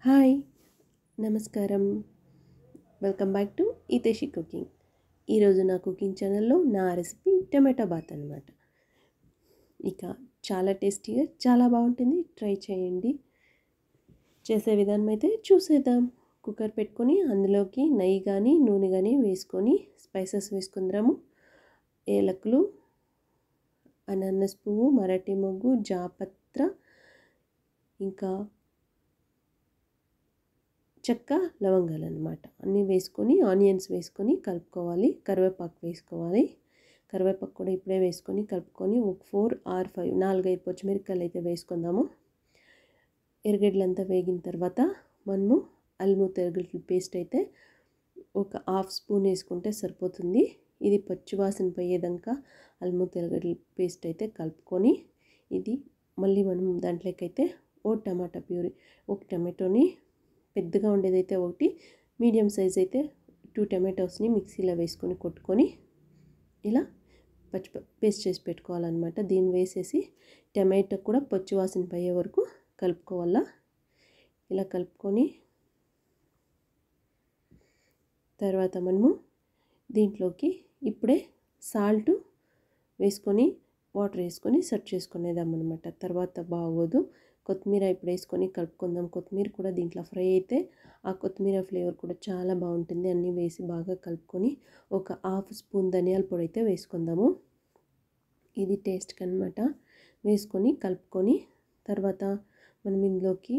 Hi నమస్కారం. Welcome back to Eetheshi cooking. ఈరోజు నా కుకింగ్ ఛానల్లో నా రెసిపీ టమాటా బాత్ అనమాట. ఇక చాలా టేస్టీగా చాలా బాగుంటుంది, ట్రై చేయండి. చేసే విధానం అయితే చూసేద్దాం. కుక్కర్ పెట్టుకొని అందులోకి నెయ్యి కానీ నూనె కానీ వేసుకొని స్పైసెస్ వేసుకుందాము. ఏలకులు, అనానస్ పువ్వు, మరాఠీ మొగ్గు, జాపత్ర, ఇంకా చెక్క, లవంగాలు అనమాట అన్నీ వేసుకొని ఆనియన్స్ వేసుకొని కలుపుకోవాలి. కరివేపాకు వేసుకోవాలి. కరివేపాకు కూడా ఇప్పుడే వేసుకొని కలుపుకొని ఒక 4 or 5 4-5 పచ్చిమిరపకాయలు అయితే వేసుకుందాము. ఎర్రగడ్డలంతా వేగిన తర్వాత మనము అల్లం తెల్లగడ్డల పేస్ట్ అయితే ఒక 1/2 స్పూన్ వేసుకుంటే సరిపోతుంది. ఇది పచ్చివాసన పోయేదాకా అల్లం తెల్లగడ్డల పేస్ట్ అయితే కలుపుకొని ఇది మళ్ళీ మనం దాంట్లోకి అయితే టమాటా ప్యూరీ, ఒక టమాటోని పెద్దగా ఉండేదైతే ఒకటి, మీడియం సైజ్ అయితే 2 టమాటోస్ని మిక్సీలో వేసుకొని కొట్టుకొని ఇలా పేస్ట్ చేసి పెట్టుకోవాలన్నమాట. దీన్ని వేసేసి టమాటో కూడా పచ్చివాసన పోయే వరకు కలుపుకోవాలా. ఇలా కలుపుకొని తర్వాత మనము దీంట్లోకి ఇప్పుడే సాల్ట్ వేసుకొని వాటర్ వేసుకొని సెట్ చేసుకునేదాం అనమాట. తర్వాత బాగోదు. కొత్తిమీర ఇప్పుడు వేసుకొని కలుపుకుందాం. కొత్తిమీర కూడా దీంట్లో ఫ్రై అయితే ఆ కొత్తిమీర ఫ్లేవర్ కూడా చాలా బాగుంటుంది. అన్నీ వేసి బాగా కలుపుకొని ఒక 1/2 స్పూన్ ధనియాల పొడి అయితే వేసుకుందాము. ఇది టేస్ట్కి అనమాట. వేసుకొని కలుపుకొని తర్వాత మనం ఇందులోకి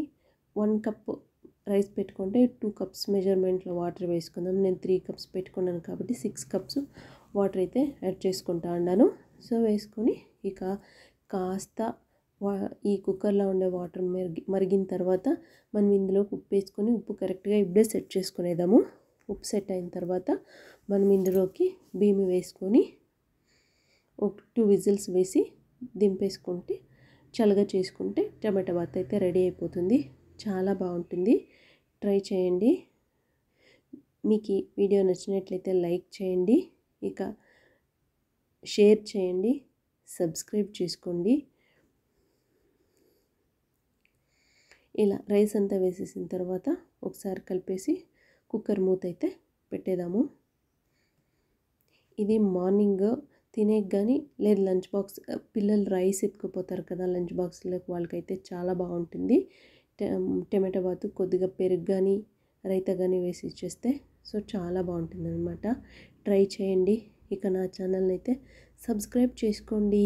1 కప్ రైస్ పెట్టుకుంటే 2 కప్స్ మెజర్మెంట్లో వాటర్ వేసుకుందాం. నేను 3 కప్స్ పెట్టుకున్నాను కాబట్టి 6 కప్స్ వాటర్ అయితే యాడ్ చేసుకుంటా ఉన్నాను. సో వేసుకొని ఇక కాస్త ఈ కుక్కర్లో ఉండే వాటర్ మరిగిన తర్వాత మనం ఇందులో ఉప్పు వేసుకొని ఉప్పు కరెక్ట్గా ఇప్పుడే సెట్ చేసుకునేదాము. ఉప్పు సెట్ అయిన తర్వాత మనం ఇందులోకి బియ్యం వేసుకొని ఒక 2 విజిల్స్ వేసి దింపేసుకుంటే చల్లగా చేసుకుంటే టమాటా బాత్ అయితే రెడీ అయిపోతుంది. చాలా బాగుంటుంది, ట్రై చేయండి. మీకు ఈ వీడియో నచ్చినట్లయితే లైక్ చేయండి, ఇక షేర్ చేయండి, సబ్స్క్రైబ్ చేసుకోండి. ఇలా రైస్ అంతా వేసేసిన తర్వాత ఒకసారి కలిపేసి కుక్కర్ మూత అయితే పెట్టేదాము. ఇది మార్నింగ్ తినేకి కానీ లేదు లంచ్ బాక్స్, పిల్లలు రైస్ ఎత్తుకుపోతారు కదా లంచ్ బాక్స్లోకి, వాళ్ళకైతే చాలా బాగుంటుంది. టమాటా బాత్ కొద్దిగా పెరుగు కానీ రైతా కానీ వేసి ఇచ్చేస్తే సో చాలా బాగుంటుంది అనమాట. ట్రై చేయండి. ఇక నా ఛానల్ని అయితే సబ్స్క్రైబ్ చేసుకోండి.